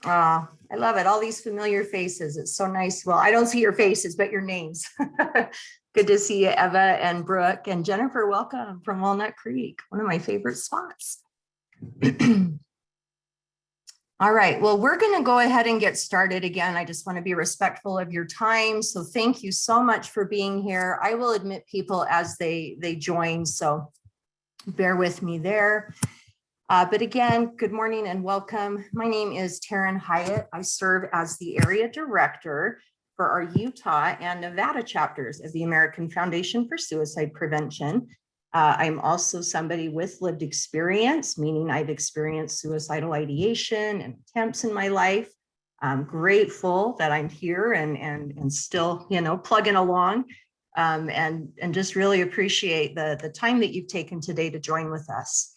I love it. All these familiar faces. It's so nice. Well, I don't see your faces, but your names. Good to see you, Eva and Brooke and Jennifer. Welcome from Walnut Creek, one of my favorite spots. All right, well, we're going to go ahead and get started again. I just want to be respectful of your time. So thank you so much for being here. I will admit people as they join, so bear with me there. But again, good morning and welcome. My name is Taryn Hyatt. I serve as the area director for our Utah and Nevada chapters of the American Foundation for Suicide Prevention. I'm also somebody with lived experience, meaning I've experienced suicidal ideation and attempts in my life. I'm grateful that I'm here and still, plugging along, and just really appreciate the time that you've taken today to join with us.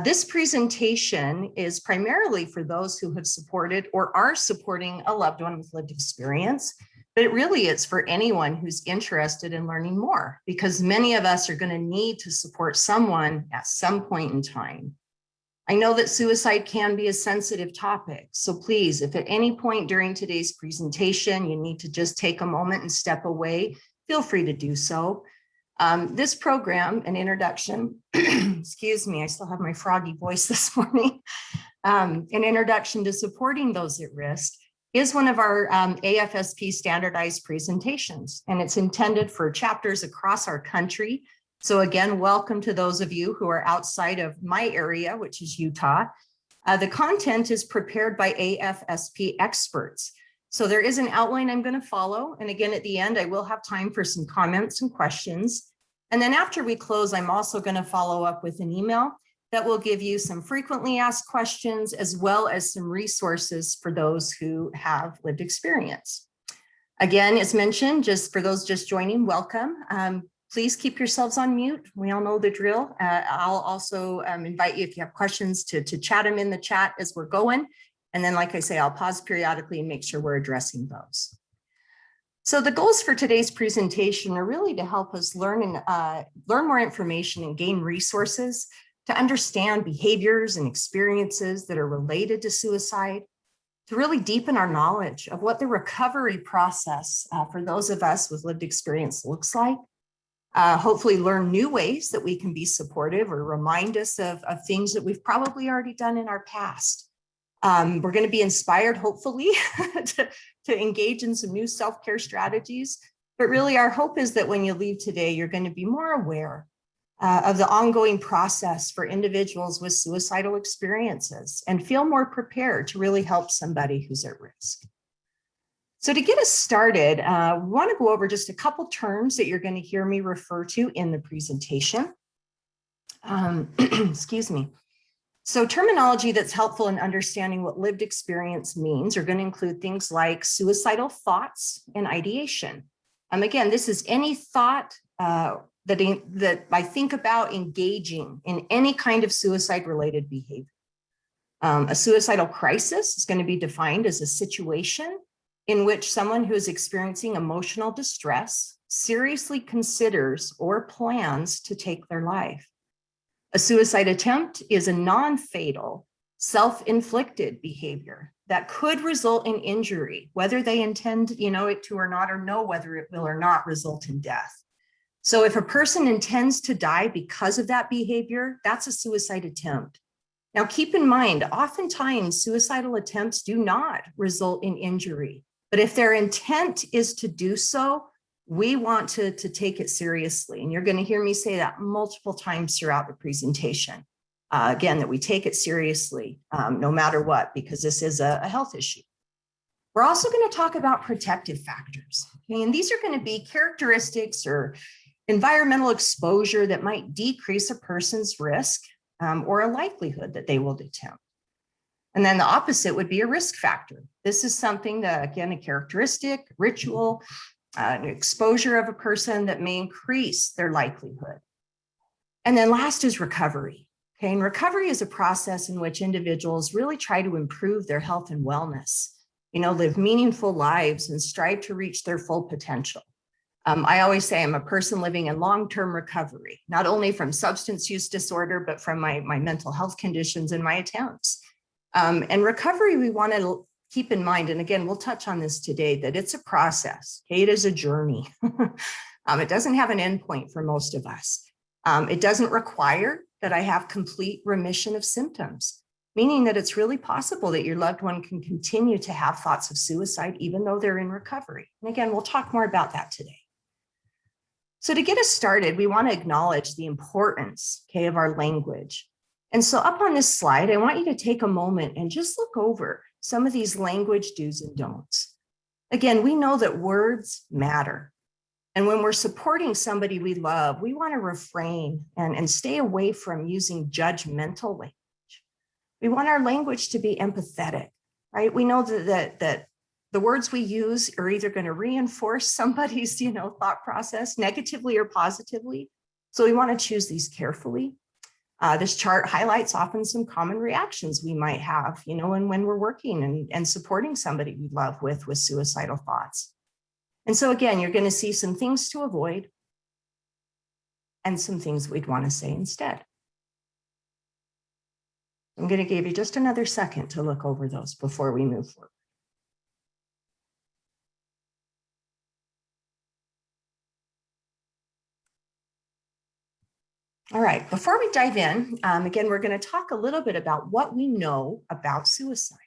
This presentation is primarily for those who have supported or are supporting a loved one with lived experience, but it really is for anyone who's interested in learning more, because many of us are going to need to support someone at some point in time. I know that suicide can be a sensitive topic, so please, if at any point during today's presentation you need to just take a moment and step away, feel free to do so. This program, an introduction, excuse me, I still have my froggy voice this morning, an introduction to supporting those at risk, is one of our AFSP standardized presentations, and it's intended for chapters across our country. So again, welcome to those of you who are outside of my area, which is Utah. The content is prepared by AFSP experts. So there is an outline I'm going to follow. And again, at the end, I will have time for some comments and questions. And then after we close, I'm also going to follow up with an email that will give you some frequently asked questions, as well as some resources for those who have lived experience. Again, as mentioned, just for those just joining, welcome. Please keep yourselves on mute. We all know the drill. I'll also invite you, if you have questions, to chat them in the chat as we're going. And then, like I say, I'll pause periodically and make sure we're addressing those. So the goals for today's presentation are really to help us learn more information and gain resources to understand behaviors and experiences that are related to suicide, to really deepen our knowledge of what the recovery process for those of us with lived experience looks like, hopefully learn new ways that we can be supportive or remind us of things that we've probably already done in our past. We're going to be inspired, hopefully, to engage in some new self-care strategies. But really, our hope is that when you leave today, you're going to be more aware of the ongoing process for individuals with suicidal experiences and feel more prepared to really help somebody who's at risk. So to get us started, we want to go over just a couple terms that you're going to hear me refer to in the presentation. Excuse me. So terminology that's helpful in understanding what lived experience means are going to include things like suicidal thoughts and ideation. Again, this is any thought that I think about engaging in any kind of suicide-related behavior. A suicidal crisis is going to be defined as a situation in which someone who is experiencing emotional distress seriously considers or plans to take their life. A suicide attempt is a non-fatal, self-inflicted behavior that could result in injury, whether they intend it to or not, or know whether it will or not result in death. So if a person intends to die because of that behavior, that's a suicide attempt. Now, keep in mind, oftentimes suicidal attempts do not result in injury, but if their intent is to do so, we want to take it seriously. And you're going to hear me say that multiple times throughout the presentation. Again, that we take it seriously no matter what, because this is a health issue. We're also going to talk about protective factors. Okay? And these are going to be characteristics or environmental exposure that might decrease a person's risk or a likelihood that they will attempt. And then the opposite would be a risk factor. This is something that, again, a characteristic, ritual, an exposure of a person that may increase their likelihood. And then last is recovery. Okay, and recovery is a process in which individuals really try to improve their health and wellness, live meaningful lives and strive to reach their full potential. I always say I'm a person living in long-term recovery, not only from substance use disorder, but from my mental health conditions and my attempts. And recovery, we want to keep in mind, and again, we'll touch on this today, that it's a process. Okay? It is a journey. It doesn't have an endpoint for most of us. It doesn't require that I have complete remission of symptoms, meaning that it's really possible that your loved one can continue to have thoughts of suicide even though they're in recovery. And again, we'll talk more about that today. So to get us started, we want to acknowledge the importance, okay, of our language. And so up on this slide, I want you to take a moment and just look over some of these language do's and don'ts. Again, we know that words matter. And when we're supporting somebody we love, we want to refrain and stay away from using judgmental language. We want our language to be empathetic, right? We know that the words we use are either going to reinforce somebody's, thought process negatively or positively. So we want to choose these carefully. This chart highlights often some common reactions we might have, and when we're working and supporting somebody we love with suicidal thoughts. And so again, you're going to see some things to avoid and some things we'd want to say instead. I'm going to give you just another second to look over those before we move forward. All right, before we dive in, again, we're going to talk a little bit about what we know about suicide.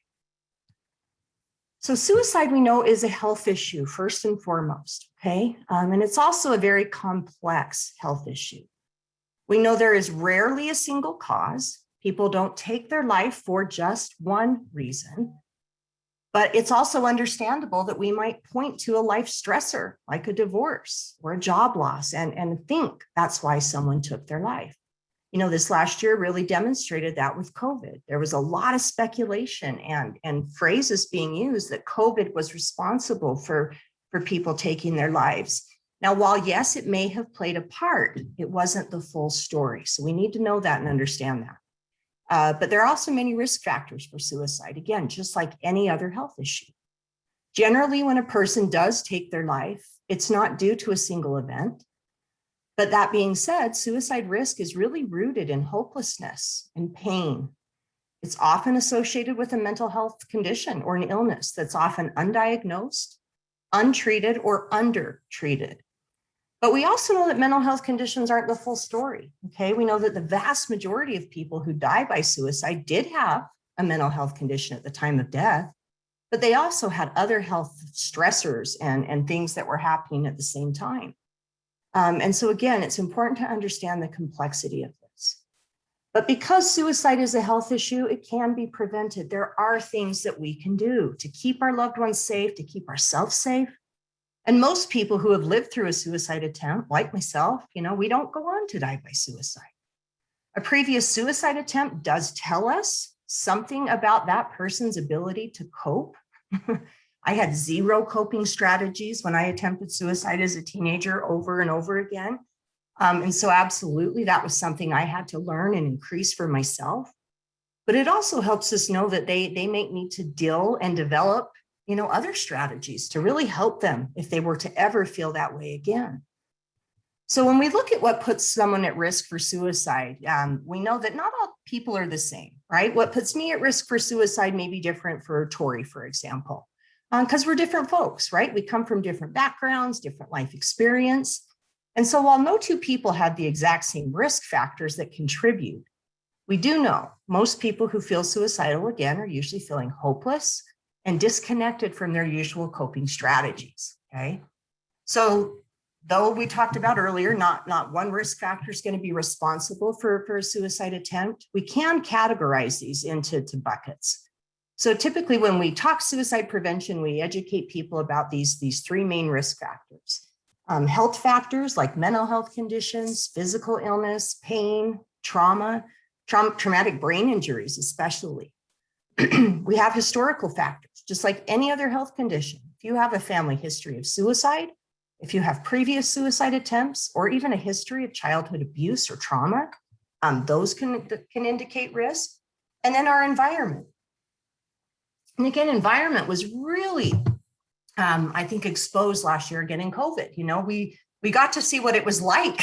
So suicide, we know, is a health issue first and foremost, okay? And it's also a very complex health issue. We know there is rarely a single cause. People don't take their life for just one reason. But it's also understandable that we might point to a life stressor like a divorce or a job loss and think that's why someone took their life. This last year really demonstrated that with COVID. There was a lot of speculation and phrases being used that COVID was responsible for people taking their lives. Now, while yes, it may have played a part, it wasn't the full story. So we need to know that and understand that. But there are also many risk factors for suicide, again, just like any other health issue. Generally, when a person does take their life, it's not due to a single event. But that being said, suicide risk is really rooted in hopelessness and pain. It's often associated with a mental health condition or an illness that's often undiagnosed, untreated, or undertreated. But we also know that mental health conditions aren't the full story, okay? We know that the vast majority of people who die by suicide did have a mental health condition at the time of death, but they also had other health stressors and things that were happening at the same time. And so again, it's important to understand the complexity of this. But because suicide is a health issue, it can be prevented. There are things that we can do to keep our loved ones safe, to keep ourselves safe. And most people who have lived through a suicide attempt, like myself, we don't go on to die by suicide. A previous suicide attempt does tell us something about that person's ability to cope. I had zero coping strategies when I attempted suicide as a teenager over and over again. And so absolutely, that was something I had to learn and increase for myself. But it also helps us know that they may need to deal and develop, other strategies to really help them if they were to ever feel that way again. So when we look at what puts someone at risk for suicide, we know that not all people are the same, right? What puts me at risk for suicide may be different for Tori, for example. Because we're different folks, right? We come from different backgrounds, different life experience. And so while no two people have the exact same risk factors that contribute, we do know most people who feel suicidal, again, are usually feeling hopeless and disconnected from their usual coping strategies, okay? So though we talked about earlier, not one risk factor is going to be responsible for a suicide attempt, we can categorize these into buckets. So typically when we talk suicide prevention, we educate people about these three main risk factors. Health factors like mental health conditions, physical illness, pain, traumatic brain injuries, especially. We have historical factors, just like any other health condition. If you have a family history of suicide, if you have previous suicide attempts, or even a history of childhood abuse or trauma, those can indicate risk. And then our environment. And again, environment was really, I think, exposed last year again in COVID. We we got to see what it was like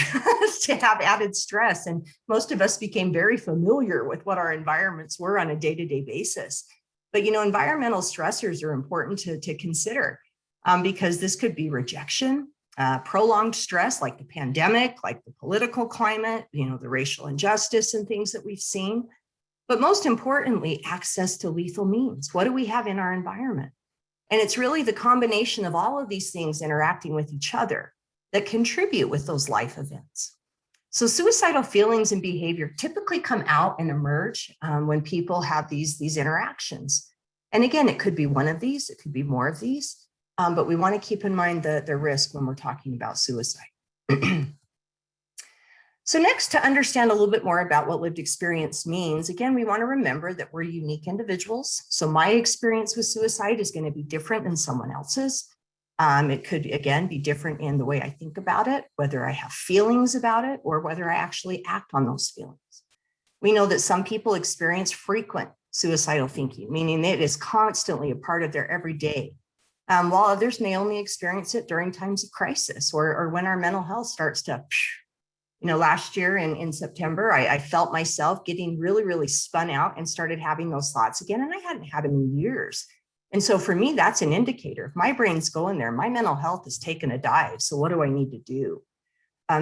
to have added stress. And most of us became very familiar with what our environments were on a day-to-day basis. But, environmental stressors are important to consider because this could be rejection, prolonged stress like the pandemic, like the political climate, the racial injustice and things that we've seen. But most importantly, access to lethal means. What do we have in our environment? And it's really the combination of all of these things interacting with each other that contribute with those life events. So suicidal feelings and behavior typically come out and emerge when people have these interactions. And again, it could be one of these, it could be more of these, but we want to keep in mind the risk when we're talking about suicide. So next, to understand a little bit more about what lived experience means, again, we want to remember that we're unique individuals. So my experience with suicide is going to be different than someone else's. It could, again, be different in the way I think about it, whether I have feelings about it or whether I actually act on those feelings. We know that some people experience frequent suicidal thinking, meaning it is constantly a part of their everyday, while others may only experience it during times of crisis or when our mental health starts to, last year in September, I felt myself getting really, really spun out and started having those thoughts again, and I hadn't had them in years. And so for me, that's an indicator. If my brain's going there, my mental health has taken a dive. So what do I need to do?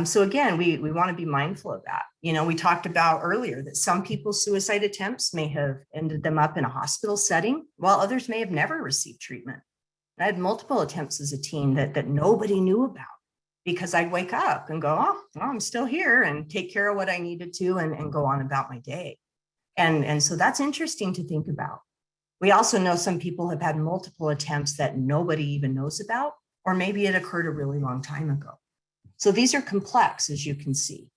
So again, we want to be mindful of that. We talked about earlier that some people's suicide attempts may have ended them up in a hospital setting, while others may have never received treatment. I had multiple attempts as a teen that nobody knew about because I'd wake up and go, oh, well, I'm still here, and take care of what I needed to and go on about my day. And so that's interesting to think about. We also know some people have had multiple attempts that nobody even knows about, or maybe it occurred a really long time ago. So these are complex, as you can see.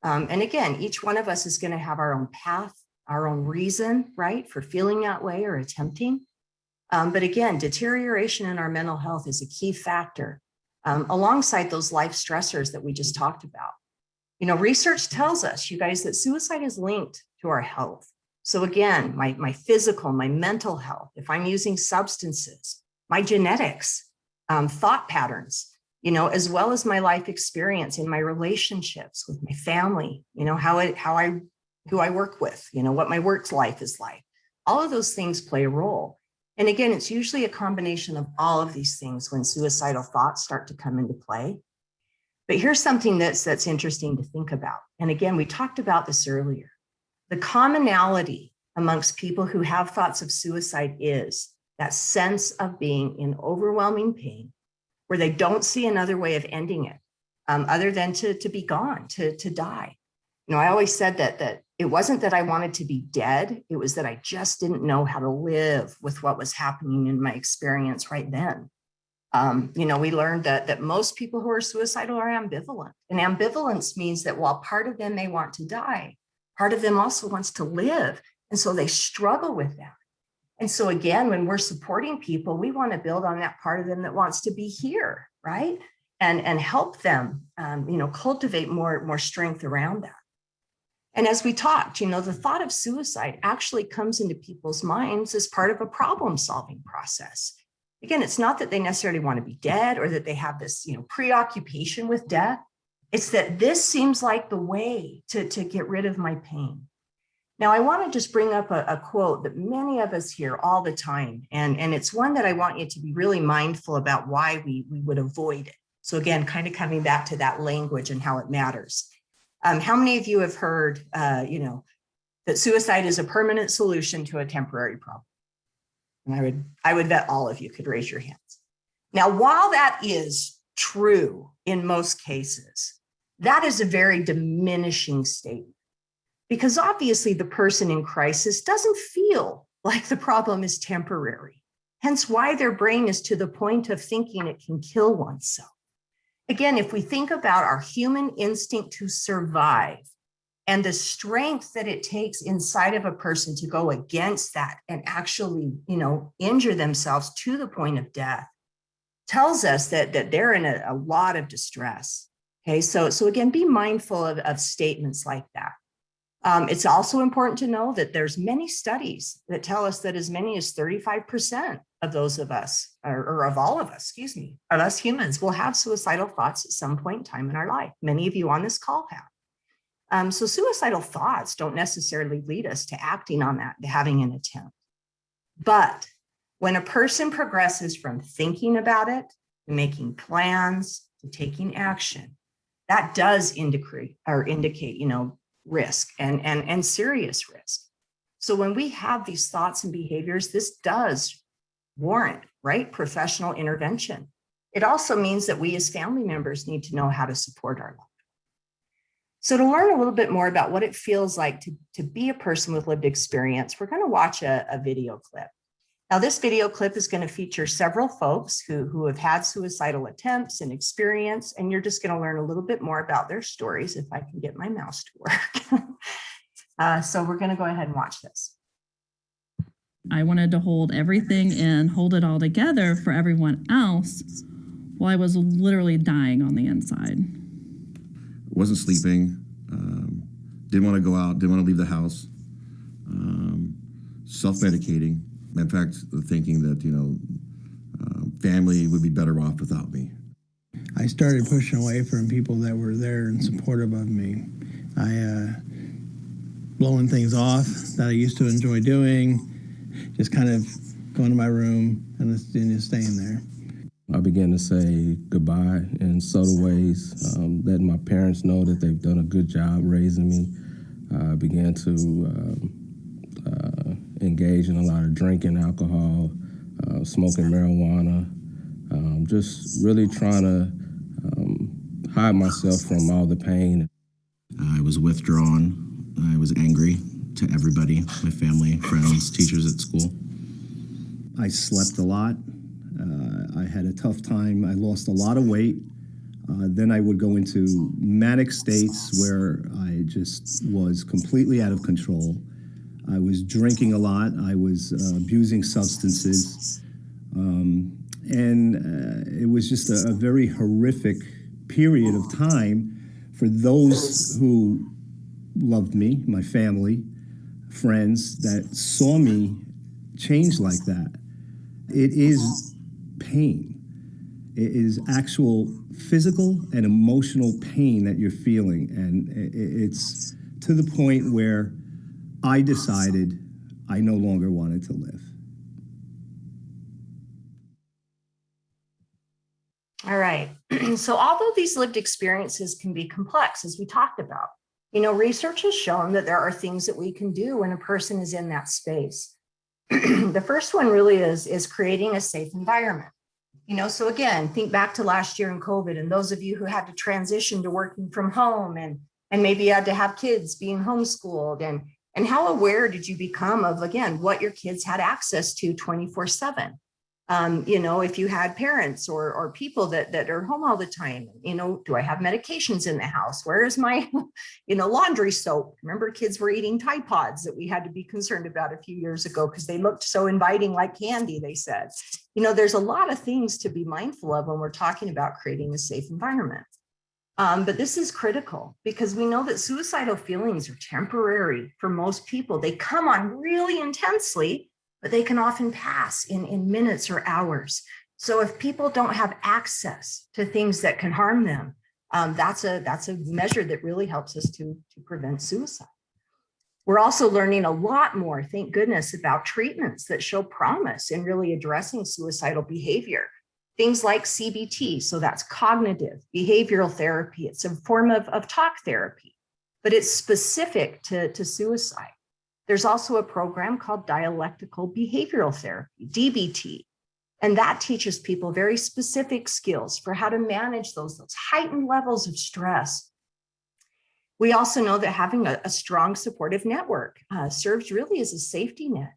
And again, each one of us is going to have our own path, our own reason, right, for feeling that way or attempting. But again, deterioration in our mental health is a key factor alongside those life stressors that we just talked about. Research tells us, you guys, that suicide is linked to our health. So again, my physical, my mental health, if I'm using substances, my genetics, thought patterns, as well as my life experience in my relationships with my family, who I work with, what my work life is like. All of those things play a role. And again, it's usually a combination of all of these things when suicidal thoughts start to come into play. But here's something that's interesting to think about. And again, we talked about this earlier. The commonality amongst people who have thoughts of suicide is that sense of being in overwhelming pain, where they don't see another way of ending it other than to be gone, to die. I always said that it wasn't that I wanted to be dead. It was that I just didn't know how to live with what was happening in my experience right then. We learned that most people who are suicidal are ambivalent. And ambivalence means that while part of them may want to die, part of them also wants to live. And so they struggle with that. And so again, when we're supporting people, we want to build on that part of them that wants to be here, right? And help them, cultivate more strength around that. And as we talked, the thought of suicide actually comes into people's minds as part of a problem-solving process. Again, it's not that they necessarily want to be dead or that they have this, preoccupation with death. It's that this seems like the way to get rid of my pain. Now, I want to just bring up a quote that many of us hear all the time, and it's one that I want you to be really mindful about why we would avoid it. So again, kind of coming back to that language and how it matters. How many of you have heard, that suicide is a permanent solution to a temporary problem? And I would bet all of you could raise your hands. Now, while that is true in most cases, that is a very diminishing statement. Because obviously the person in crisis doesn't feel like the problem is temporary, hence why their brain is to the point of thinking it can kill oneself. Again, if we think about our human instinct to survive and the strength that it takes inside of a person to go against that and actually, injure themselves to the point of death, tells us that they're in a lot of distress. Okay, so again, be mindful of statements like that. It's also important to know that there's many studies that tell us that as many as 35% of those of us, or of all of us, of us humans will have suicidal thoughts at some point in time in our life. Many of you on this call have. So suicidal thoughts don't necessarily lead us to acting on that, to having an attempt. But when a person progresses from thinking about it, to making plans, to taking action, that does indicate, risk and serious risk. So when we have these thoughts and behaviors, this does warrant, right, professional intervention. It also means that we as family members need to know how to support our loved ones. So to learn a little bit more about what it feels like to be a person with lived experience, we're going to watch a video clip. Now, this video clip is going to feature several folks who have had suicidal attempts and experience, and you're just going to learn a little bit more about their stories if I can get my mouse to work. So we're going to go ahead and watch this. I wanted to hold everything and hold it all together for everyone else while I was literally dying on the inside. Wasn't sleeping, didn't want to go out, didn't want to leave the house, self-medicating. In fact, thinking that, family would be better off without me. I started pushing away from people that were there and supportive of me. Blowing things off that I used to enjoy doing, just kind of going to my room and just staying there. I began to say goodbye in subtle ways, letting my parents know that they've done a good job raising me. I began to engage in a lot of drinking alcohol, smoking marijuana, just really trying to hide myself from all the pain. I was withdrawn. I was angry to everybody, my family, friends, teachers at school. I slept a lot. I had a tough time. I lost a lot of weight. Then I would go into manic states where I just was completely out of control. I was drinking a lot. I was abusing substances. And it was just a very horrific period of time for those who loved me, my family, friends that saw me change like that. It is pain. It is actual physical and emotional pain that you're feeling. And it's to the point where I decided I no longer wanted to live. All right. So although these lived experiences can be complex, as we talked about, research has shown that there are things that we can do when a person is in that space. The first one really is creating a safe environment. So again, think back to last year in COVID and those of you who had to transition to working from home and maybe you had to have kids being homeschooled and how aware did you become of, again, what your kids had access to 24/7? If you had parents or people that are home all the time, do I have medications in the house? Where is my, laundry soap? Remember, kids were eating Tide Pods that we had to be concerned about a few years ago because they looked so inviting like candy, they said. There's a lot of things to be mindful of when we're talking about creating a safe environment. But this is critical because we know that suicidal feelings are temporary for most people. They come on really intensely, but they can often pass in minutes or hours. So if people don't have access to things that can harm them, that's a measure that really helps us to prevent suicide. We're also learning a lot more, thank goodness, about treatments that show promise in really addressing suicidal behavior. Things like CBT, so that's cognitive behavioral therapy. It's a form of talk therapy, but it's specific to suicide. There's also a program called Dialectical Behavioral Therapy, DBT, and that teaches people very specific skills for how to manage those heightened levels of stress. We also know that having a strong supportive network serves really as a safety net,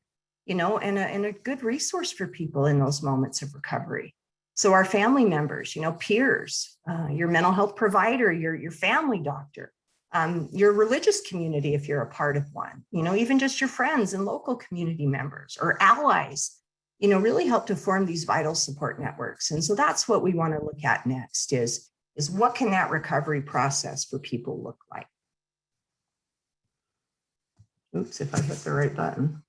and a good resource for people in those moments of recovery. So our family members, peers, your mental health provider, your family doctor, your religious community, if you're a part of one, even just your friends and local community members or allies, really help to form these vital support networks. And so that's what we want to look at next is what can that recovery process for people look like? Oops, if I hit the right button.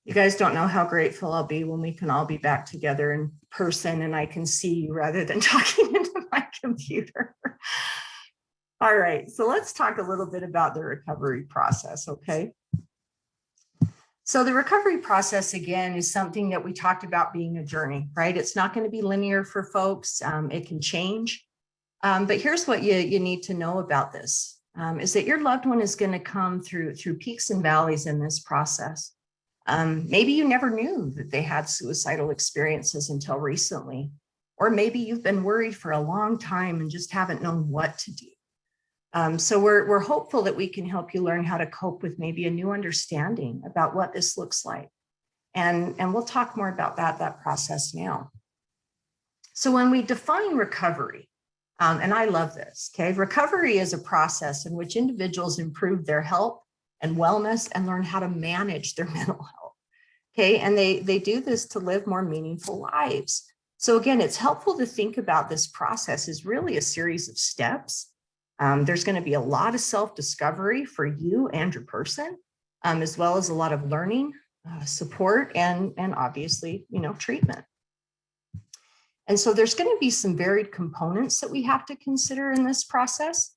You guys don't know how grateful I'll be when we can all be back together in person and I can see you rather than talking into my computer. All right, so let's talk a little bit about the recovery process, okay? So the recovery process, again, is something that we talked about being a journey, right? It's not going to be linear for folks. It can change. But here's what you need to know about this, is that your loved one is going to come through peaks and valleys in this process. Maybe you never knew that they had suicidal experiences until recently, or maybe you've been worried for a long time and just haven't known what to do. So we're hopeful that we can help you learn how to cope with maybe a new understanding about what this looks like. And we'll talk more about that process now. So when we define recovery, and I love this, okay? Recovery is a process in which individuals improve their health and wellness and learn how to manage their mental health, okay? And they do this to live more meaningful lives. So again, it's helpful to think about this process as really a series of steps. There's going to be a lot of self-discovery for you and your person, as well as a lot of learning, support, and obviously, treatment. And so there's going to be some varied components that we have to consider in this process.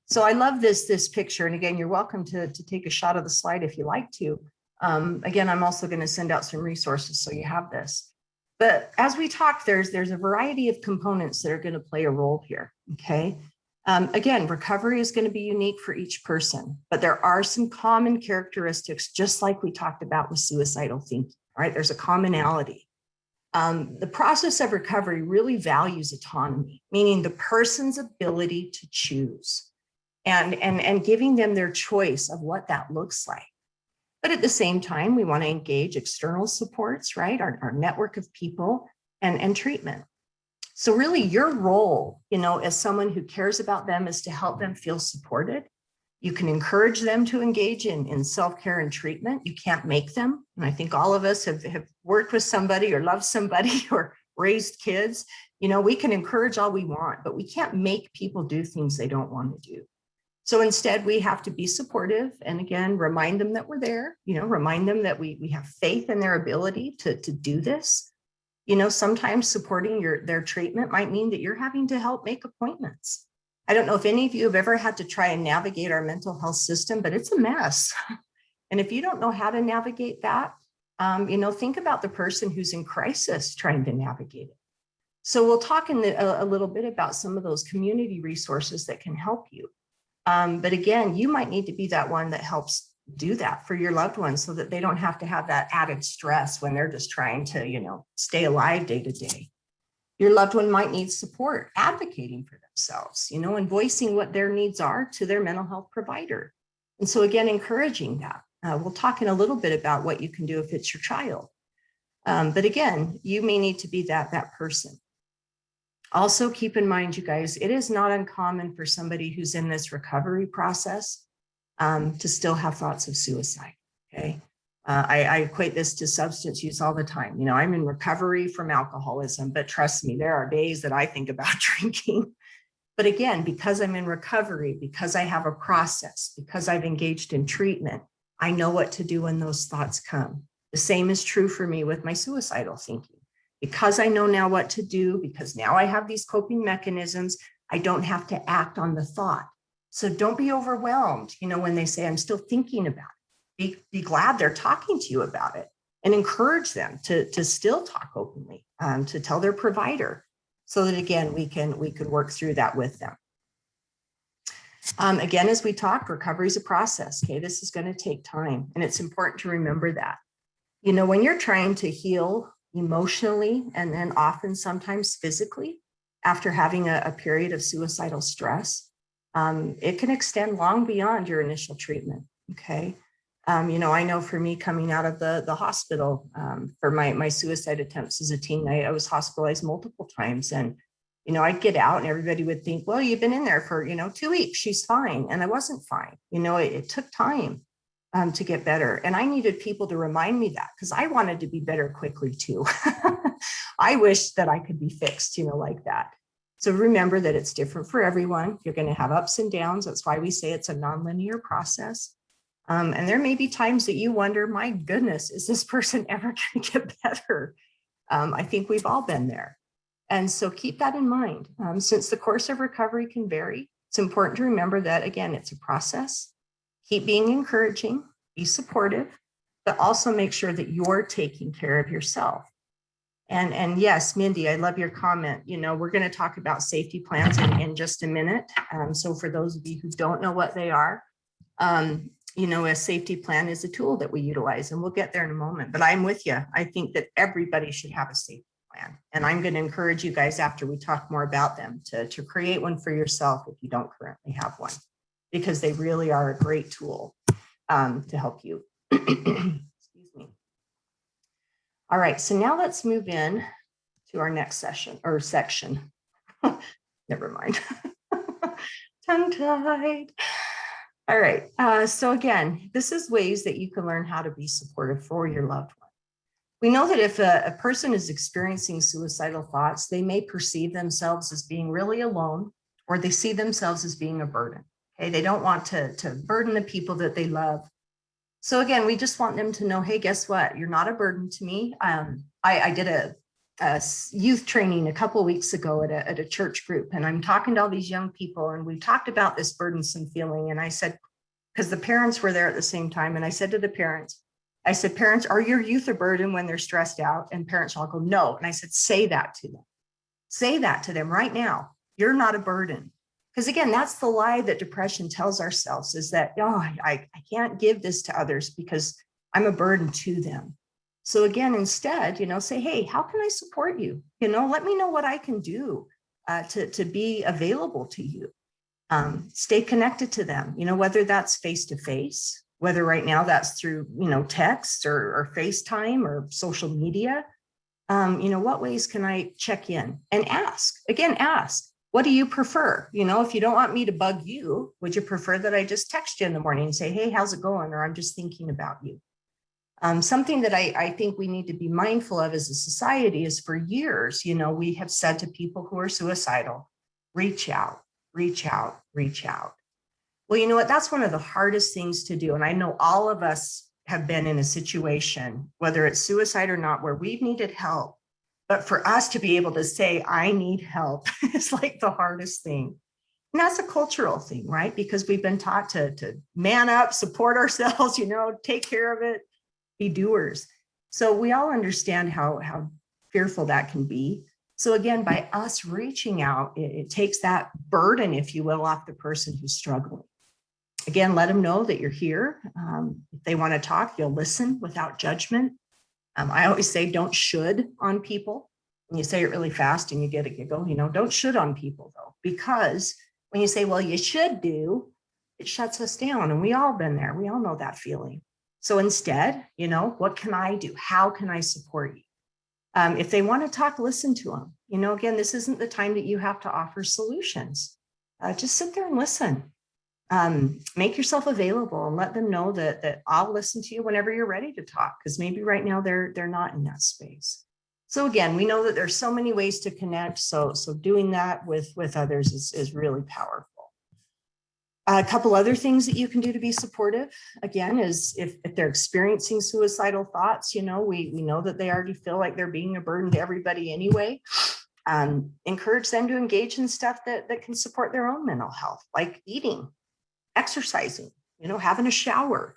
So I love this picture. And again, you're welcome to take a shot of the slide if you like to. Again, I'm also going to send out some resources so you have this. But as we talk, there's a variety of components that are going to play a role here, okay? Again, recovery is going to be unique for each person, but there are some common characteristics, just like we talked about with suicidal thinking, right? There's a commonality. The process of recovery really values autonomy, meaning the person's ability to choose and giving them their choice of what that looks like. But at the same time, we want to engage external supports, right? Our network of people and treatment. So really your role, as someone who cares about them is to help them feel supported. You can encourage them to engage in self-care and treatment. You can't make them. And I think all of us have worked with somebody or loved somebody or raised kids. We can encourage all we want, but we can't make people do things they don't want to do. So instead, we have to be supportive and again, remind them that we're there, remind them that we have faith in their ability to do this. Sometimes supporting their treatment might mean that you're having to help make appointments. I don't know if any of you have ever had to try and navigate our mental health system, but it's a mess. And if you don't know how to navigate that, think about the person who's in crisis trying to navigate it. So we'll talk a little bit about some of those community resources that can help you. But again, you might need to be that one that helps do that for your loved ones so that they don't have to have that added stress when they're just trying to, stay alive day to day. Your loved one might need support advocating for themselves, and voicing what their needs are to their mental health provider. And so again, encouraging that. We'll talk in a little bit about what you can do if it's your child. But again, you may need to be that person. Also keep in mind, you guys, it is not uncommon for somebody who's in this recovery process to still have thoughts of suicide, okay? I equate this to substance use all the time. I'm in recovery from alcoholism, but trust me, there are days that I think about drinking. But again, because I'm in recovery, because I have a process, because I've engaged in treatment, I know what to do when those thoughts come. The same is true for me with my suicidal thinking. Because I know now what to do, because now I have these coping mechanisms, I don't have to act on the thought. So don't be overwhelmed, when they say, I'm still thinking about it. Be glad they're talking to you about it and encourage them to still talk openly, to tell their provider so that, again, we could work through that with them. Again, as we talk, recovery is a process, okay? This is going to take time, and it's important to remember that. When you're trying to heal emotionally and then often sometimes physically after having a period of suicidal stress, it can extend long beyond your initial treatment, okay? I know for me coming out of the hospital for my suicide attempts as a teen, I was hospitalized multiple times. And, I'd get out and everybody would think, well, you've been in there for, 2 weeks, she's fine. And I wasn't fine. It took time to get better. And I needed people to remind me that because I wanted to be better quickly too. I wish that I could be fixed, like that. So remember that it's different for everyone. You're going to have ups and downs. That's why we say it's a nonlinear process. And there may be times that you wonder, my goodness, is this person ever going to get better? I think we've all been there. And so keep that in mind. Since the course of recovery can vary, it's important to remember that, again, it's a process. Keep being encouraging, be supportive, but also make sure that you're taking care of yourself. And yes, Mindy, I love your comment. You know, we're going to talk about safety plans in just a minute. So for those of you who don't know what they are, you know, a safety plan is a tool that we utilize, and we'll get there in a moment. But I'm with you. I think that everybody should have a safety plan. And I'm going to encourage you guys, after we talk more about them, to create one for yourself if you don't currently have one, because they really are a great tool to help you. Excuse me. All right, so now let's move in to our next session or section. Never mind. Tongue-tied. All right, so again, this is ways that you can learn how to be supportive for your loved one. We know that if a person is experiencing suicidal thoughts, they may perceive themselves as being really alone, or they see themselves as being a burden. Okay, they don't want to burden the people that they love. So again, we just want them to know, hey, guess what? You're not a burden to me. I did a youth training a couple of weeks ago at a church group, and I'm talking to all these young people, and we talked about this burdensome feeling. And I said, because the parents were there at the same time, and I said to the parents, I said, parents, are your youth a burden when they're stressed out? And parents all go, no. And I said, say that to them. Say that to them right now. You're not a burden. Because again, that's the lie that depression tells ourselves, is that, oh, I can't give this to others because I'm a burden to them. So again, instead, you know, say, hey, how can I support you? You know, let me know what I can do to be available to you. Stay connected to them, you know, whether that's face-to-face, whether right now that's through, you know, text or FaceTime or social media. You know, what ways can I check in and ask? Again, ask. What do you prefer? You know, if you don't want me to bug you, would you prefer that I just text you in the morning and say, hey, how's it going? Or I'm just thinking about you. Something that I think we need to be mindful of as a society is, for years, you know, we have said to people who are suicidal, reach out, reach out, reach out. Well, you know what? That's one of the hardest things to do. And I know all of us have been in a situation, whether it's suicide or not, where we've needed help. But for us to be able to say, I need help, is like the hardest thing. And that's a cultural thing, right? Because we've been taught to man up, support ourselves, you know, take care of it, be doers. So we all understand how fearful that can be. So again, by us reaching out, it takes that burden, if you will, off the person who's struggling. Again, let them know that you're here. If they want to talk, you'll listen without judgment. I always say, don't should on people. When you say it really fast and you get a giggle, you know, don't should on people though, because when you say, well, you should do, it shuts us down. And we all been there. We all know that feeling. So instead, you know, what can I do? How can I support you? If they want to talk, listen to them. You know, again, this isn't the time that you have to offer solutions. Just sit there and listen. Make yourself available and let them know that I'll listen to you whenever you're ready to talk, because maybe right now they're not in that space. So again, we know that there's so many ways to connect. So doing that with others is really powerful. A couple other things that you can do to be supportive, again, is if they're experiencing suicidal thoughts, you know, we know that they already feel like they're being a burden to everybody anyway. Encourage them to engage in stuff that can support their own mental health, like eating, exercising, you know, having a shower,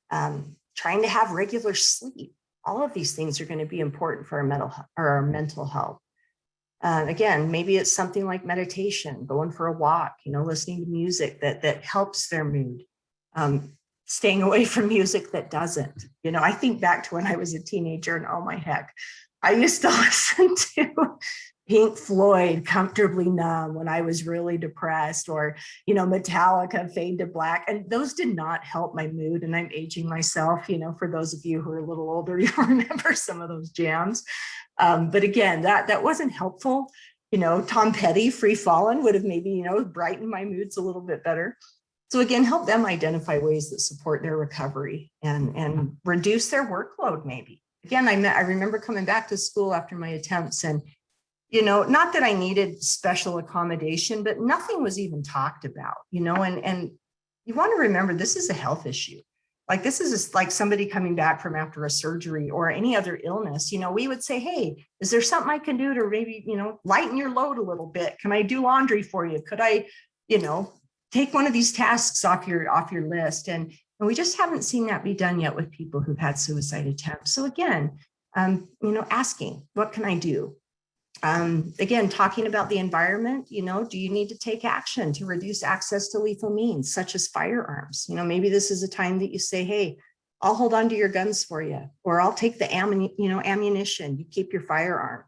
trying to have regular sleep. All of these things are going to be important for our mental health. Again, maybe it's something like meditation, going for a walk, you know, listening to music that helps their mood, staying away from music that doesn't. You know, I think back to when I was a teenager, and oh my heck, I used to listen to Pink Floyd, Comfortably Numb, when I was really depressed, or, you know, Metallica, Fade to Black. And those did not help my mood. And I'm aging myself, you know, for those of you who are a little older, you remember some of those jams. But again, that wasn't helpful. You know, Tom Petty, Free Fallin' would have maybe, you know, brightened my moods a little bit better. So again, help them identify ways that support their recovery and reduce their workload maybe. Again, I remember coming back to school after my attempts, and you know, not that I needed special accommodation, but nothing was even talked about, you know, and you want to remember, this is a health issue. Like this is just like somebody coming back from after a surgery or any other illness, we would say, hey, is there something I can do to maybe, lighten your load a little bit? Can I do laundry for you? Could I, take one of these tasks off your list? And we just haven't seen that be done yet with people who've had suicide attempts. So again, asking, what can I do? Again, talking about the environment, do you need to take action to reduce access to lethal means such as firearms? Maybe this is a time that you say, hey, I'll hold on to your guns for you, or I'll take the ammunition, you keep your firearm.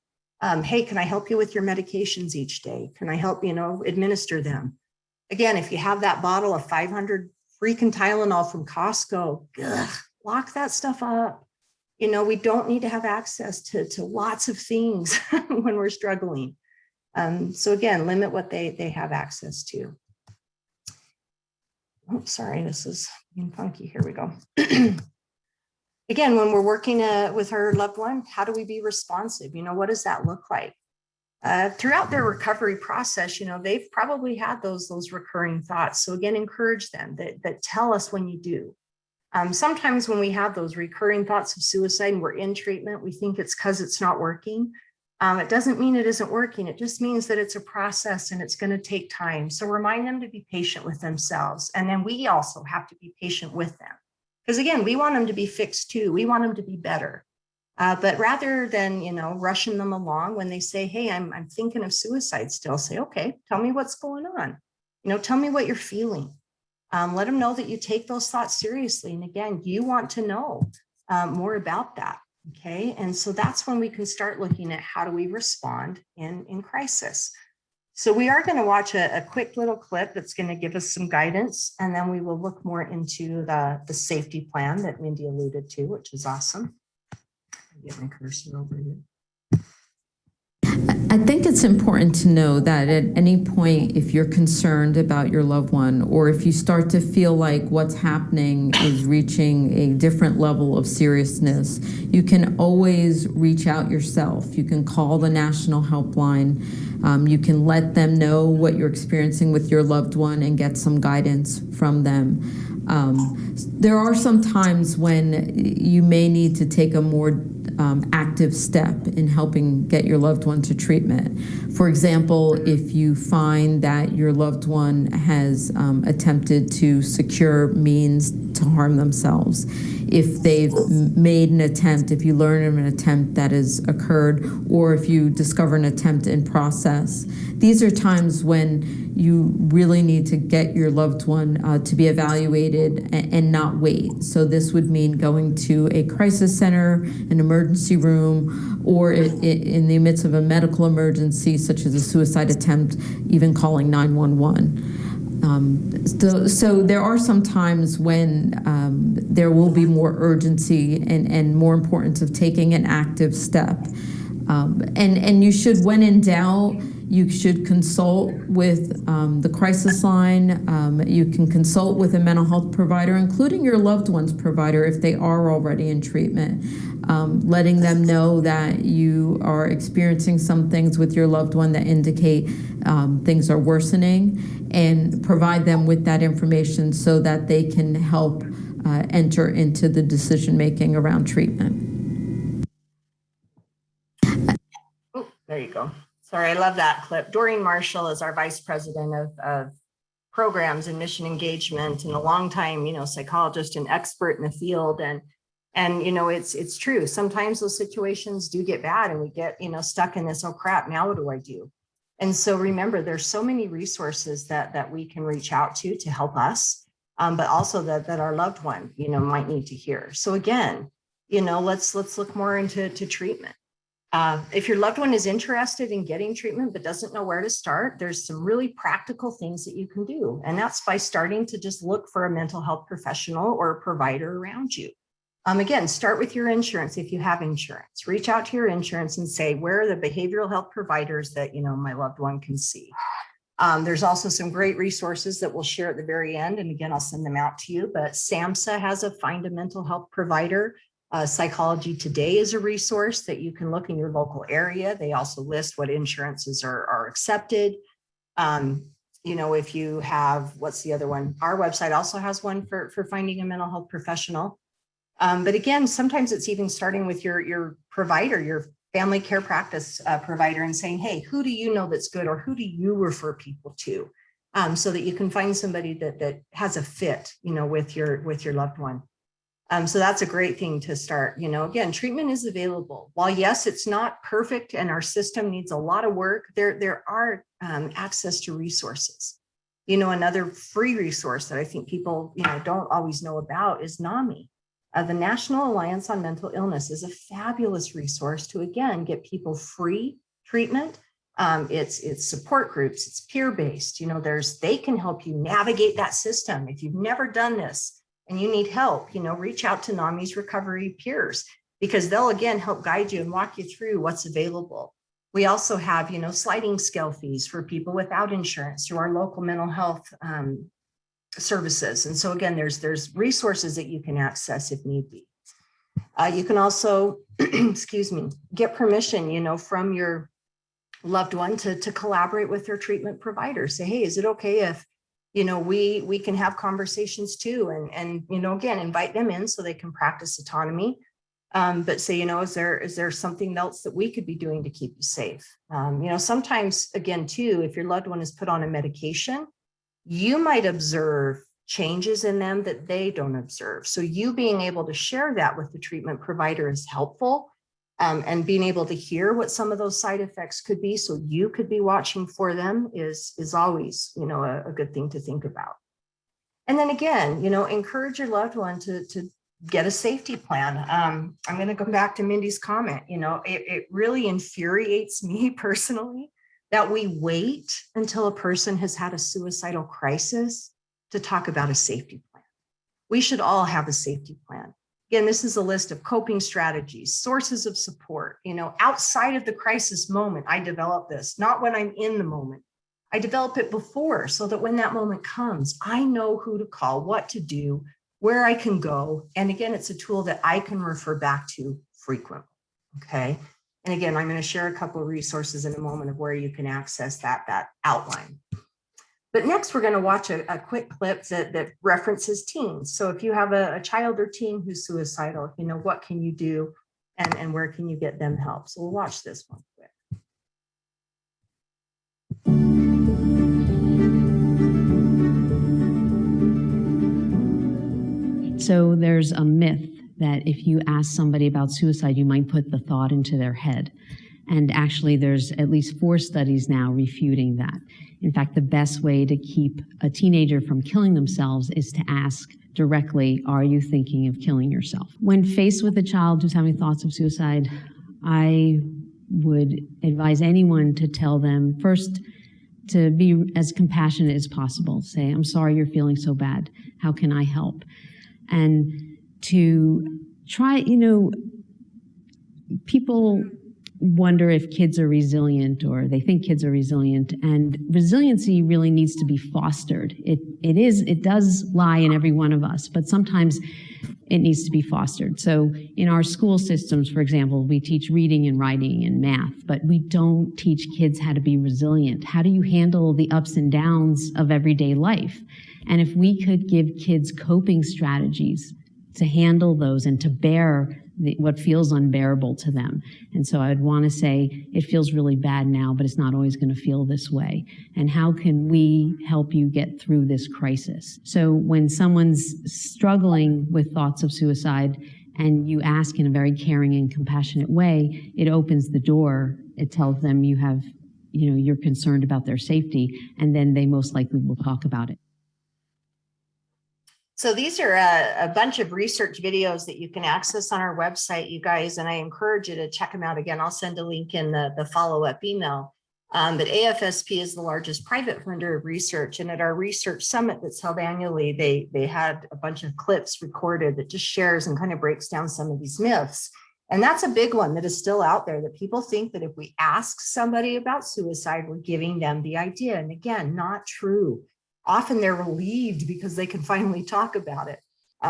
Hey, can I help you with your medications each day? Can I help, administer them? Again, if you have that bottle of 500 freaking Tylenol from Costco, lock that stuff up. We don't need to have access to lots of things when we're struggling. So again, limit what they have access to. Oh, sorry, this is being funky. Here we go. Again, when we're working with our loved one, how do we be responsive? What does that look like? Throughout their recovery process, they've probably had those recurring thoughts. So again, encourage them that tell us when you do. Sometimes when we have those recurring thoughts of suicide and we're in treatment, we think it's because it's not working. It doesn't mean it isn't working. It just means that it's a process and it's going to take time. So remind them to be patient with themselves. And then we also have to be patient with them. Because again, we want them to be fixed too. We want them to be better. But rather than, rushing them along when they say, hey, I'm thinking of suicide still, say, okay, tell me what's going on. Tell me what you're feeling. Let them know that you take those thoughts seriously. And again, you want to know more about that. Okay. And so that's when we can start looking at how do we respond in crisis. So we are going to watch a quick little clip that's going to give us some guidance. And then we will look more into the safety plan that Mindy alluded to, which is awesome. Get my cursor over here. I think it's important to know that at any point, if you're concerned about your loved one, or if you start to feel like what's happening is reaching a different level of seriousness, you can always reach out yourself. You can call the National Helpline. You can let them know what you're experiencing with your loved one and get some guidance from them. There are some times when you may need to take a more active step in helping get your loved one to treatment. For example, if you find that your loved one has attempted to secure means to harm themselves, if they've made an attempt, if you learn of an attempt that has occurred, or if you discover an attempt in process, these are times when you really need to get your loved one to be evaluated and not wait. So this would mean going to a crisis center, an emergency room, or in the midst of a medical emergency, such as a suicide attempt, even calling 911. So there are some times when there will be more urgency and more importance of taking an active step. And you should, when in doubt, you should consult with the crisis line. You can consult with a mental health provider, including your loved one's provider if they are already in treatment, letting them know that you are experiencing some things with your loved one that indicate things are worsening, and provide them with that information so that they can help enter into the decision-making around treatment. Oh, there you go. Sorry, I love that clip. Dorian Marshall is our vice president of programs and mission engagement, and a longtime, psychologist and expert in the field. And it's true. Sometimes those situations do get bad, and we get stuck in this. Oh crap! Now what do I do? And so remember, there's so many resources that we can reach out to help us, but also that our loved one might need to hear. So again, let's look more into treatment. If your loved one is interested in getting treatment but doesn't know where to start, there's some really practical things that you can do. And that's by starting to just look for a mental health professional or a provider around you. Again, start with your insurance if you have insurance. Reach out to your insurance and say, where are the behavioral health providers that my loved one can see? There's also some great resources that we'll share at the very end. And again, I'll send them out to you. But SAMHSA has a Find a Mental Health Provider. Psychology Today is a resource that you can look in your local area. They also list what insurances are accepted. if you have, what's the other one? Our website also has one for finding a mental health professional. But again, sometimes it's even starting with your provider, your family care practice provider, and saying, hey, who do you know that's good, or who do you refer people to? So that you can find somebody that has a fit, with your loved one. So that's a great thing to start. Again, treatment is available. While yes, it's not perfect and our system needs a lot of work, there are access to resources. Another free resource that I think people don't always know about is Nami. The National Alliance on Mental Illness is a fabulous resource to, again, get people free treatment. It's support groups, it's peer-based, they can help you navigate that system. If you've never done this and you need help, reach out to NAMI's recovery peers, because they'll again help guide you and walk you through what's available. We also have, sliding scale fees for people without insurance through our local mental health services. And so again, there's resources that you can access if need be. You can also, get permission, from your loved one to collaborate with their treatment provider. Say, hey, is it okay if, we can have conversations too, and again, invite them in so they can practice autonomy. But say, is there something else that we could be doing to keep you safe? Sometimes, again, too, if your loved one is put on a medication, you might observe changes in them that they don't observe. So you being able to share that with the treatment provider is helpful, and being able to hear what some of those side effects could be, so you could be watching for them is always, a good thing to think about. And then again, encourage your loved one to get a safety plan. I'm going to go back to Mindy's comment. It really infuriates me personally that we wait until a person has had a suicidal crisis to talk about a safety plan. We should all have a safety plan. Again, this is a list of coping strategies, sources of support. Outside of the crisis moment, I develop this, not when I'm in the moment. I develop it before, so that when that moment comes, I know who to call, what to do, where I can go. And again, it's a tool that I can refer back to frequently. Okay. And again, I'm going to share a couple of resources in a moment of where you can access that outline. But next, we're going to watch a quick clip that references teens. So if you have a child or teen who's suicidal, what can you do, and where can you get them help? So we'll watch this one quick. So there's a myth that if you ask somebody about suicide, you might put the thought into their head. And actually, there's at least 4 studies now refuting that. In fact, the best way to keep a teenager from killing themselves is to ask directly, are you thinking of killing yourself? When faced with a child who's having thoughts of suicide, I would advise anyone to tell them first to be as compassionate as possible. Say, I'm sorry you're feeling so bad. How can I help? And to try, people wonder if kids are resilient, or they think kids are resilient, and resiliency really needs to be fostered. It does lie in every one of us, but sometimes it needs to be fostered. So in our school systems, for example, we teach reading and writing and math, but we don't teach kids how to be resilient. How do you handle the ups and downs of everyday life? And if we could give kids coping strategies to handle those and to bear what feels unbearable to them. And so I'd want to say, it feels really bad now, but it's not always going to feel this way. And how can we help you get through this crisis? So when someone's struggling with thoughts of suicide and you ask in a very caring and compassionate way, it opens the door. It tells them you're concerned about their safety, and then they most likely will talk about it. So these are a bunch of research videos that you can access on our website, you guys, and I encourage you to check them out. Again, I'll send a link in the follow-up email. But AFSP is the largest private funder of research. And at our research summit that's held annually, they had a bunch of clips recorded that just shares and kind of breaks down some of these myths. And that's a big one that is still out there, that people think that if we ask somebody about suicide, we're giving them the idea. And again, not true. Often they're relieved because they can finally talk about it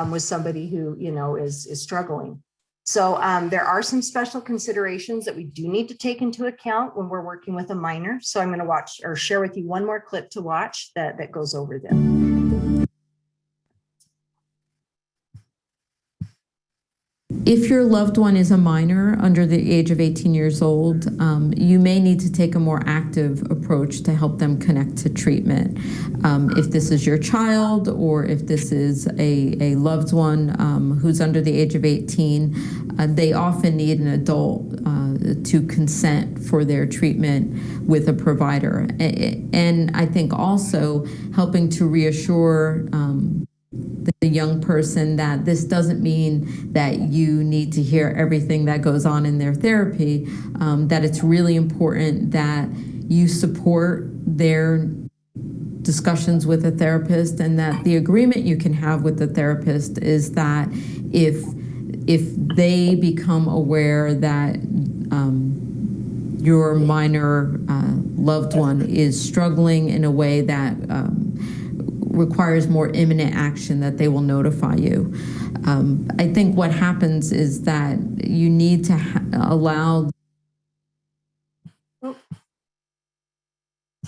with somebody who, is struggling. So there are some special considerations that we do need to take into account when we're working with a minor. So I'm going to watch or share with you one more clip to watch that goes over this. If your loved one is a minor under the age of 18 years old, you may need to take a more active approach to help them connect to treatment. If this is your child or if this is a loved one who's under the age of 18, they often need an adult to consent for their treatment with a provider. And I think also helping to reassure the young person that this doesn't mean that you need to hear everything that goes on in their therapy, that it's really important that you support their discussions with a therapist, and that the agreement you can have with the therapist is that if they become aware that your minor loved one is struggling in a way that requires more imminent action, that they will notify you. I think what happens is that you need to allow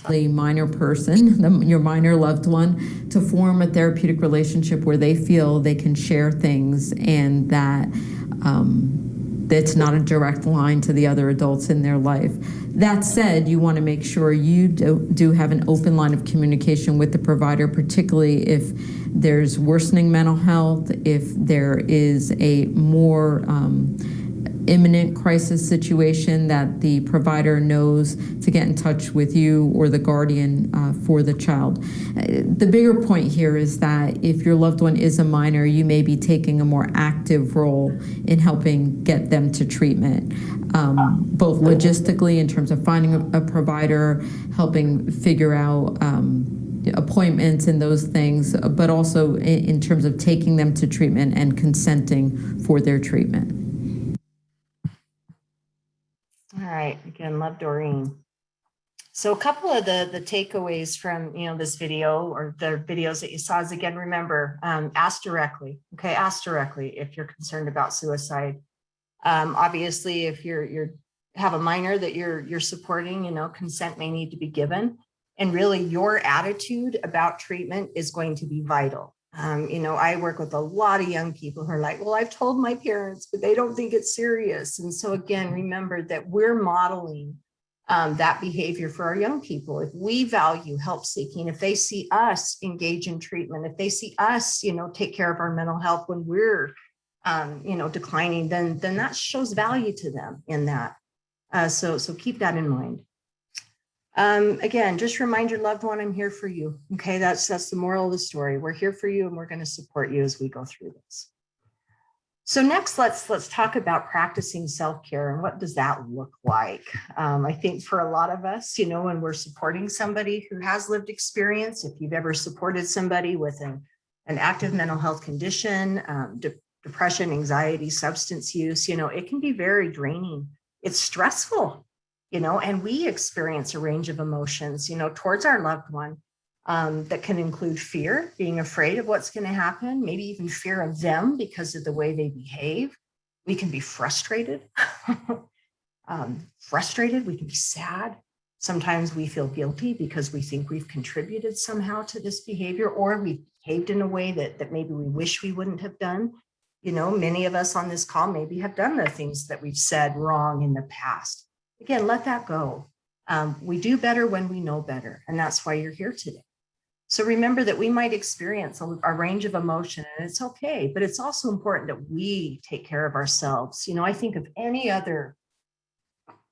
the minor person, your minor loved one, to form a therapeutic relationship where they feel they can share things, and that it's not a direct line to the other adults in their life. That said, you want to make sure you do have an open line of communication with the provider, particularly if there's worsening mental health, if there is a more imminent crisis situation, that the provider knows to get in touch with you or the guardian for the child. The bigger point here is that if your loved one is a minor, you may be taking a more active role in helping get them to treatment, both logistically in terms of finding a provider, helping figure out appointments and those things, but also in terms of taking them to treatment and consenting for their treatment. All right, again, love Doreen. So a couple of the takeaways from this video, or the videos that you saw, is, again, remember, ask directly. Okay, ask directly if you're concerned about suicide. Obviously, if you have a minor that you're supporting, consent may need to be given, and really your attitude about treatment is going to be vital. I work with a lot of young people who are like, well, I've told my parents, but they don't think it's serious. And so again, remember that we're modeling that behavior for our young people. If we value help seeking, if they see us engage in treatment, if they see us, take care of our mental health when we're, declining, then that shows value to them in that. So keep that in mind. Again, just remind your loved one, I'm here for you. Okay, that's the moral of the story. We're here for you, and we're going to support you as we go through this. So next, let's talk about practicing self-care, and what does that look like? I think for a lot of us, when we're supporting somebody who has lived experience, if you've ever supported somebody with an active mental health condition, depression, anxiety, substance use, it can be very draining. It's stressful. And we experience a range of emotions, towards our loved one, that can include fear, being afraid of what's going to happen, maybe even fear of them because of the way they behave. We can be frustrated, we can be sad. Sometimes we feel guilty because we think we've contributed somehow to this behavior, or we've behaved in a way that maybe we wish we wouldn't have done. Many of us on this call maybe have done the things that we've said wrong in the past. Again, let that go. We do better when we know better, and that's why you're here today. So remember that we might experience a range of emotion, and it's okay, but it's also important that we take care of ourselves. I think of any other,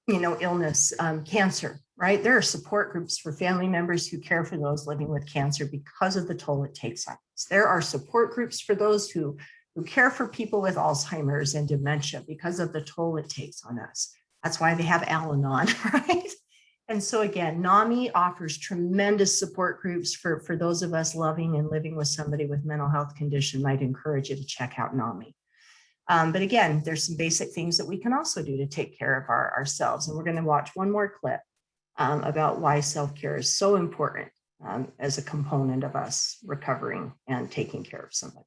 illness, cancer, right? There are support groups for family members who care for those living with cancer because of the toll it takes on us. There are support groups for those who care for people with Alzheimer's and dementia because of the toll it takes on us. That's why they have Al-Anon, right? And so again, Nami offers tremendous support groups for those of us loving and living with somebody with mental health condition. I'd encourage you to check out Nami. But again, there's some basic things that we can also do to take care of ourselves. And we're going to watch one more clip about why self-care is so important as a component of us recovering and taking care of somebody.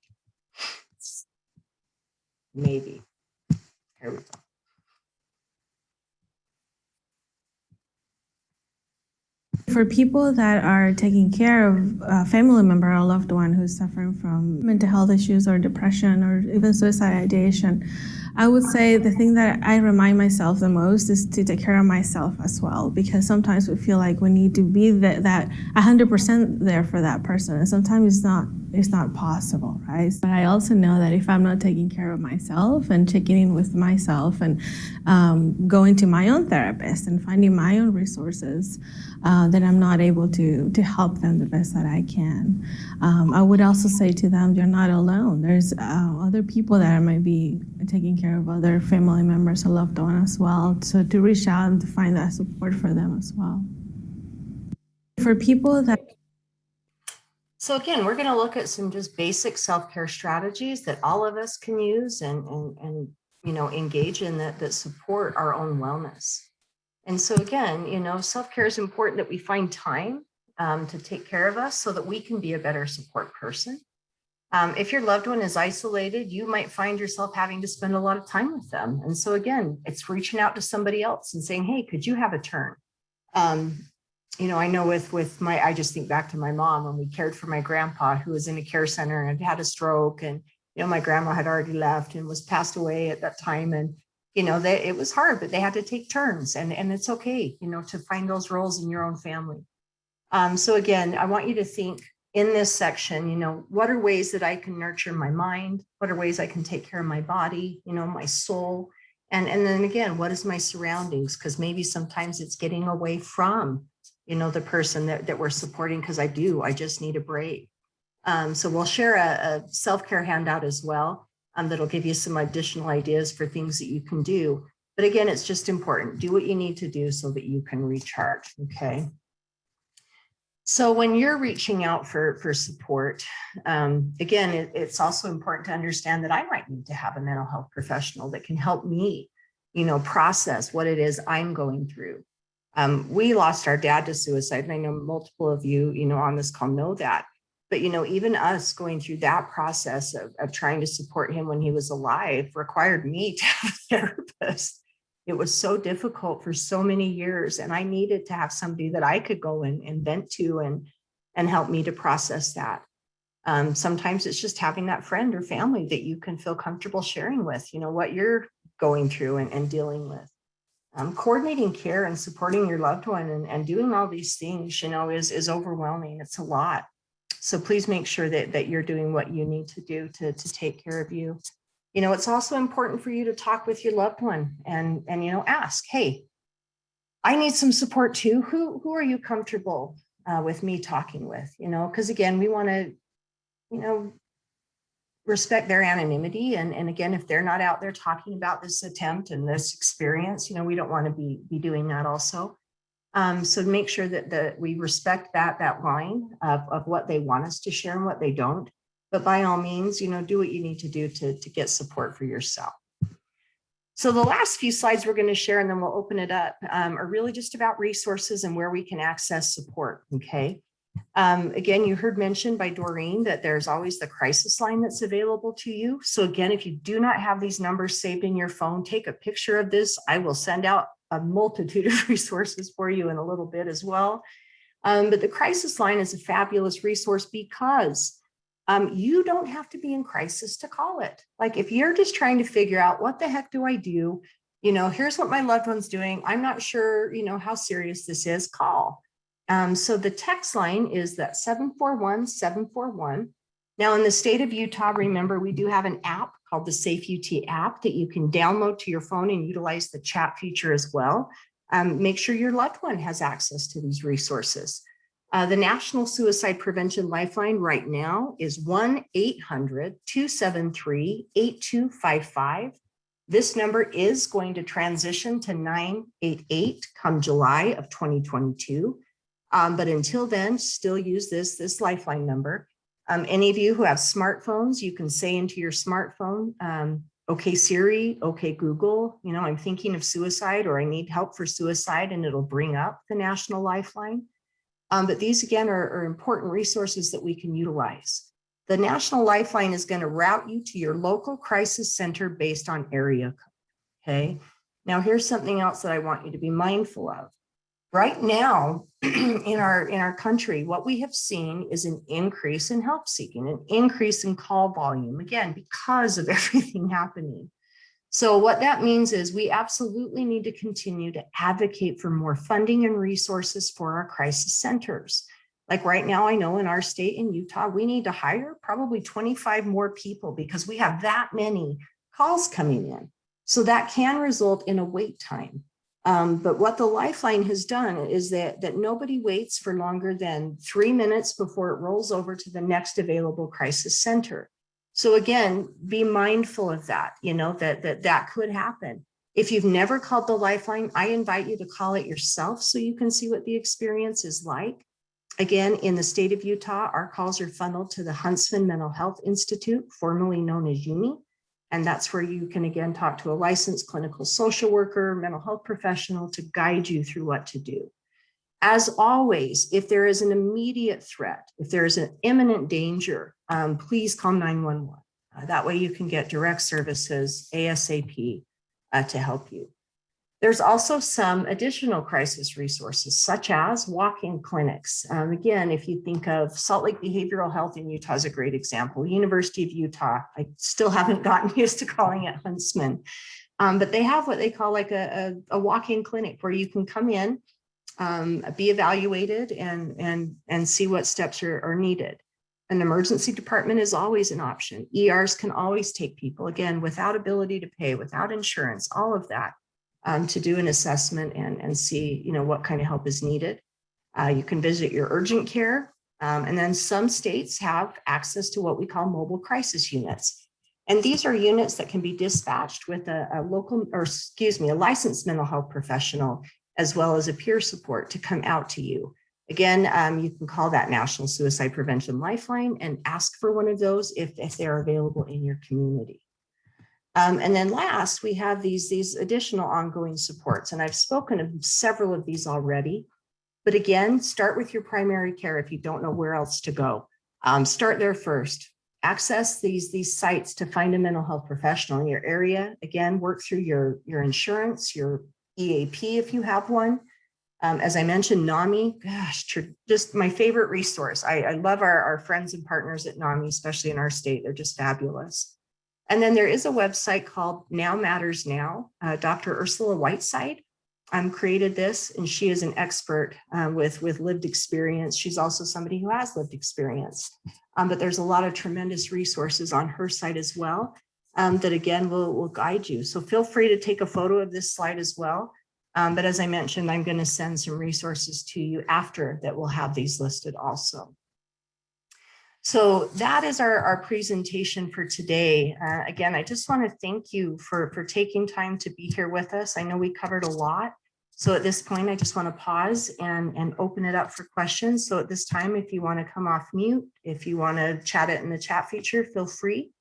Maybe. Here we go. For people that are taking care of a family member or a loved one who's suffering from mental health issues or depression or even suicide ideation, I would say the thing that I remind myself the most is to take care of myself as well, because sometimes we feel like we need to be that 100% there for that person, and sometimes it's not possible, right? But I also know that if I'm not taking care of myself and checking in with myself and going to my own therapist and finding my own resources, then I'm not able to help them the best that I can. I would also say to them, you're not alone. There's other people that might be taking care of other family members or loved one as well. So to reach out and to find that support for them as well. For people that So again, we're going to look at some just basic self-care strategies that all of us can use and engage in that support our own wellness. And so again, self-care is important that we find time to take care of us so that we can be a better support person. If your loved one is isolated, you might find yourself having to spend a lot of time with them. And so again, it's reaching out to somebody else and saying, hey, could you have a turn? I know with I just think back to my mom when we cared for my grandpa who was in a care center and had a stroke, and, my grandma had already left and was passed away at that time. And, it was hard, but they had to take turns, and it's okay, to find those roles in your own family. So again, I want you to think in this section, what are ways that I can nurture my mind? What are ways I can take care of my body, my soul? And then again, what is my surroundings? Because maybe sometimes it's getting away from, the person that we're supporting, because I just need a break. So we'll share a self-care handout as well that'll give you some additional ideas for things that you can do. But again, it's just important. Do what you need to do so that you can recharge, okay? So when you're reaching out for support, again, it's also important to understand that I might need to have a mental health professional that can help me, process what it is I'm going through. We lost our dad to suicide, and I know multiple of you, on this call know that. But, even us going through that process of trying to support him when he was alive required me to have a therapist. It was so difficult for so many years, and I needed to have somebody that I could go and vent to and help me to process that. Sometimes it's just having that friend or family that you can feel comfortable sharing with, what you're going through and dealing with. Coordinating care and supporting your loved one and doing all these things, is overwhelming. It's a lot. So please make sure that you're doing what you need to do to take care of you. It's also important for you to talk with your loved one and ask, hey, I need some support too. Who are you comfortable with me talking with? Because again, we want to, respect their anonymity. And again, if they're not out there talking about this attempt and this experience, we don't want to be doing that also. So make sure that we respect that line of what they want us to share and what they don't. But by all means, do what you need to do to get support for yourself. So the last few slides we're going to share, and then we'll open it up, are really just about resources and where we can access support, okay? Again, you heard mentioned by Doreen that there's always the crisis line that's available to you. So again, if you do not have these numbers saved in your phone, take a picture of this. I will send out a multitude of resources for you in a little bit as well. But the crisis line is a fabulous resource because you don't have to be in crisis to call it. Like if you're just trying to figure out what the heck do I do? Here's what my loved one's doing. I'm not sure, how serious this is, call. So the text line is that 741-741. Now in the state of Utah, remember, we do have an app called the Safe UT app that you can download to your phone and utilize the chat feature as well. Make sure your loved one has access to these resources. The National Suicide Prevention Lifeline right now is 1-800-273-8255. This number is going to transition to 988 come July of 2022. But until then, still use this Lifeline number. Any of you who have smartphones, you can say into your smartphone, okay, Siri, okay, Google, I'm thinking of suicide or I need help for suicide, and it'll bring up the National Lifeline. But these, again, are important resources that we can utilize. The National Lifeline is going to route you to your local crisis center based on area code. Okay. Now here's something else that I want you to be mindful of. Right now in our country, what we have seen is an increase in help seeking, an increase in call volume, again, because of everything happening. So what that means is we absolutely need to continue to advocate for more funding and resources for our crisis centers. Like right now, I know in our state in Utah, we need to hire probably 25 more people because we have that many calls coming in. So that can result in a wait time. But what the Lifeline has done is that nobody waits for longer than 3 minutes before it rolls over to the next available crisis center. So again, be mindful of that, that could happen. If you've never called the Lifeline, I invite you to call it yourself so you can see what the experience is like. Again, in the state of Utah, our calls are funneled to the Huntsman Mental Health Institute, formerly known as UNI. And that's where you can, again, talk to a licensed clinical social worker, mental health professional to guide you through what to do. As always, if there is an immediate threat, if there is an imminent danger, please call 911. That way you can get direct services ASAP to help you. There's also some additional crisis resources, such as walk-in clinics. Again, if you think of Salt Lake Behavioral Health in Utah is a great example. University of Utah, I still haven't gotten used to calling it Huntsman, but they have what they call like a walk-in clinic where you can come in, be evaluated and see what steps are needed. An emergency department is always an option. ERs can always take people, again, without ability to pay, without insurance, all of that. To do an assessment and see, what kind of help is needed. You can visit your urgent care. And then some states have access to what we call mobile crisis units. And these are units that can be dispatched with a licensed mental health professional, as well as a peer support to come out to you. Again, you can call that National Suicide Prevention Lifeline and ask for one of those if they're available in your community. And then last, we have these additional ongoing supports. And I've spoken of several of these already. But again, start with your primary care if you don't know where else to go. Start there first. Access these sites to find a mental health professional in your area. Again, work through your insurance, your EAP if you have one. As I mentioned, Nami, gosh, just my favorite resource. I love our friends and partners at Nami, especially in our state. They're just fabulous. And then there is a website called Now Matters Now. Dr. Ursula Whiteside created this, and she is an expert with lived experience. She's also somebody who has lived experience. But there's a lot of tremendous resources on her site as well that, again, will guide you. So feel free to take a photo of this slide as well. But as I mentioned, I'm going to send some resources to you after that will have these listed also. So that is our presentation for today. Again, I just want to thank you for taking time to be here with us. I know we covered a lot. So at this point, I just want to pause and open it up for questions. So at this time, if you want to come off mute, if you want to chat it in the chat feature, feel free.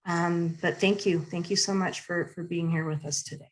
But thank you. Thank you so much for being here with us today.